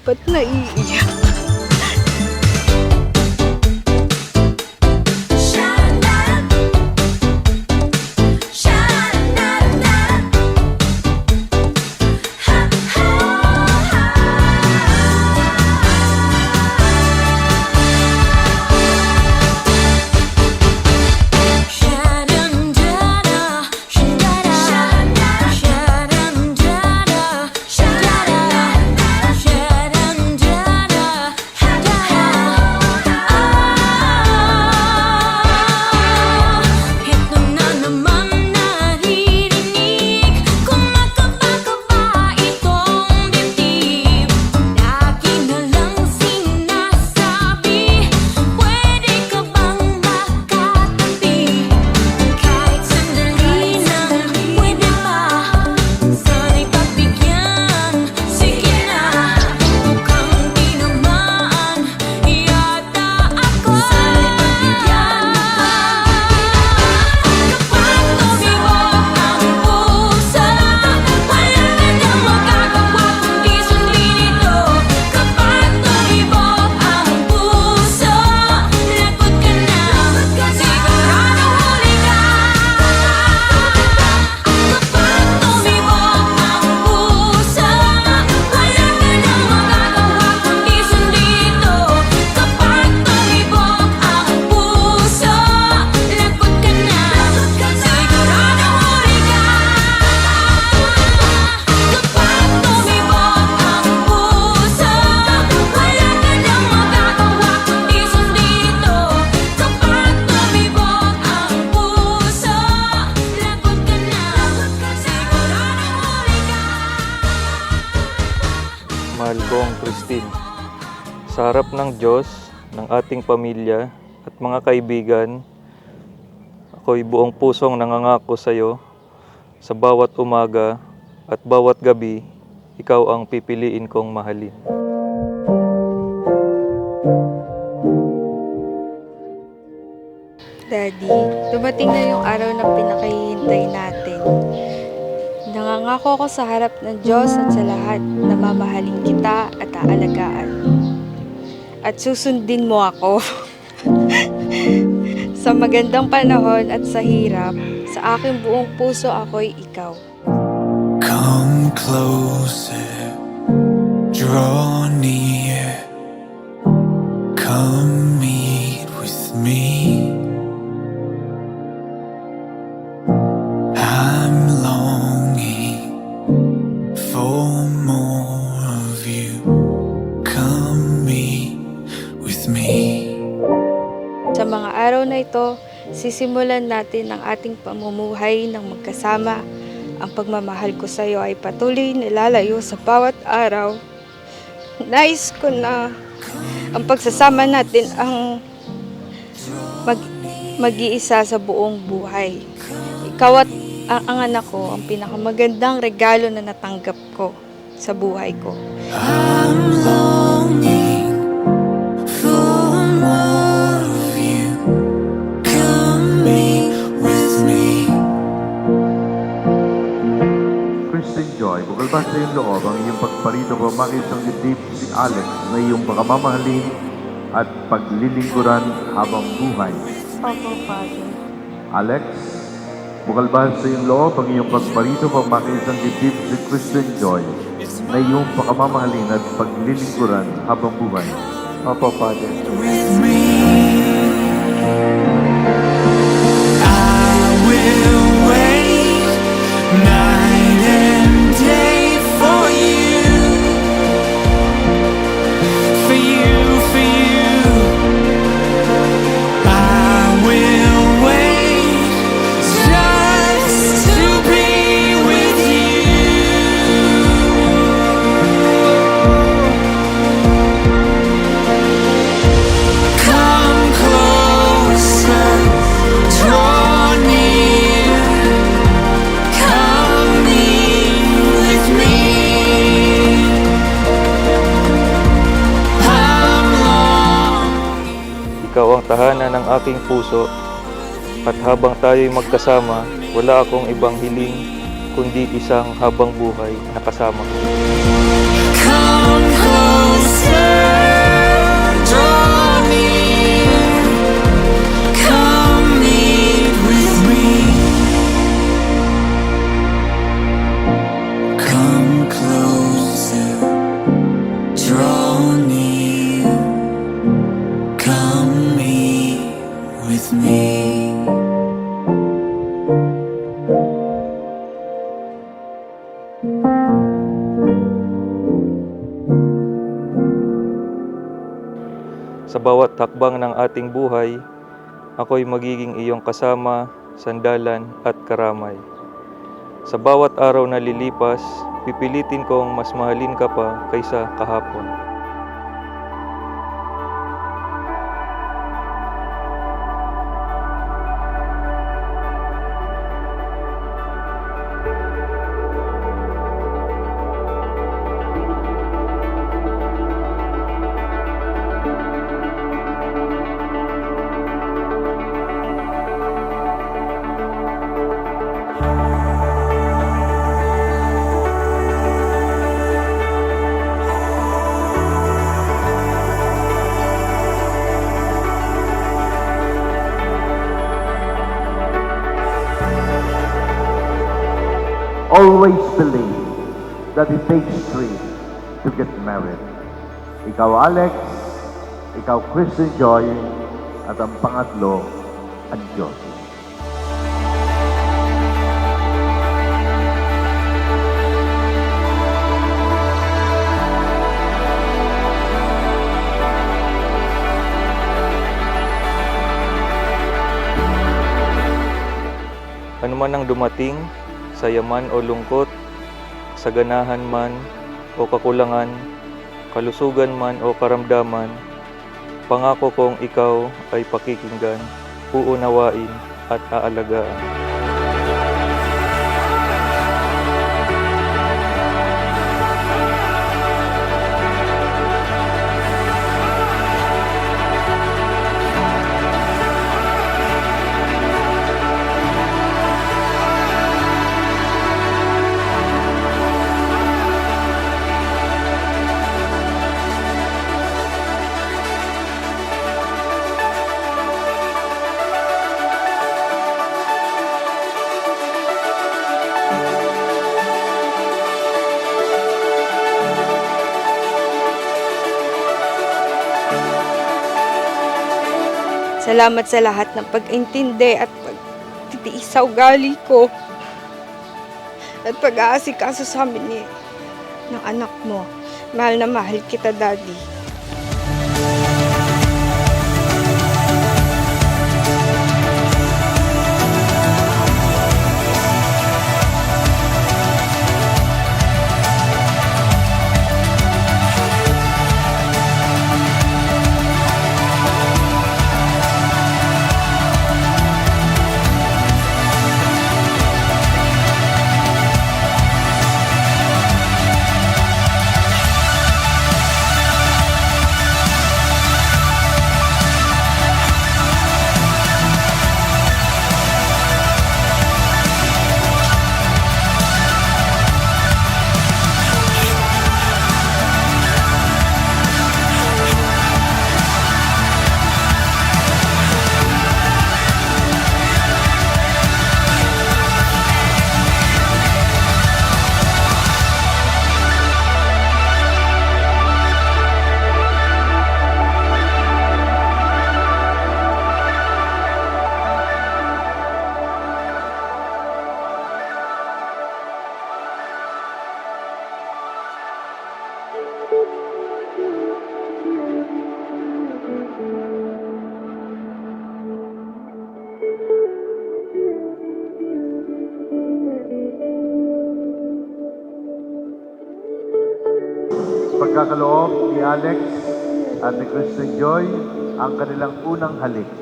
Ba't naiiyak? Mahal kong Christine, sa harap ng Diyos, ng ating pamilya at mga kaibigan, ako'y buong pusong nangangako sa iyo, sa bawat umaga at bawat gabi, ikaw ang pipiliin kong mahalin. Daddy, dumating na yung araw na pinakahihintay natin. Nangangako ko sa harap ng Diyos at sa lahat na mamahalin kita at aalagaan. At susundin mo ako. Sa magandang panahon at sa hirap, sa aking buong puso ako'y ikaw. Come closer, draw near, come meet with me. I'm longing for more of you. Come meet with me. Sa mga araw na ito, sisimulan natin ang ating pamumuhay ng magkasama. Ang pagmamahal ko sa iyo ay patuloy nilalayo sa bawat araw. Nais ko na ang pagsasama natin ang mag-iisa sa buong buhay. Ikaw at ang anak ko ang pinakamagandang regalo na natanggap ko sa buhay ko. I'm longing for more of you. Come meet with me. Christine Joy, bukal ba sa iyong loob ang iyong pagparito po makit ng dibdib si Alex na iyong pakamamahalin at paglilingkuran habang buhay? Opo, Father. Alex, bukal ba sa iyong loob ang iyong pagparito po makit ng dibdib si Christine Joy na iyong pakamamahalin at paglilingkuran habang buhay? Opo, Father. With me, I will wait night and day for you, for you, for you. I will wait just to be with you. Come closer, draw near, come meet with me. I'm longing. Ikaw ang tahanan ng aking puso, at habang tayo'y magkasama, wala akong ibang hiling, kundi isang habang buhay na kasama ko. Come closer. Sa bawat hakbang ng ating buhay, ako'y magiging iyong kasama, sandalan at karamay. Sa bawat araw na lilipas, pipilitin kong mas mahalin ka pa kaysa kahapon. Always believe that it takes three to get married. Ikaw, Alex, ikaw, Christian Joy, at ang pangatlo, ang Diyos. Ano man ang dumating, sa yaman o lungkot, sa ganahan man o kakulangan, kalusugan man o karamdaman, pangako kong ikaw ay pakikinggan, uunawain at aalagaan. Salamat sa lahat ng pag-intindi at pagtitiis sa ugali ko. At pag-aasikaso sa amin ng anak mo. Mahal na mahal kita, Daddy. Pagkakaloob ni Alex at ni Christian Joy ang kanilang unang halik.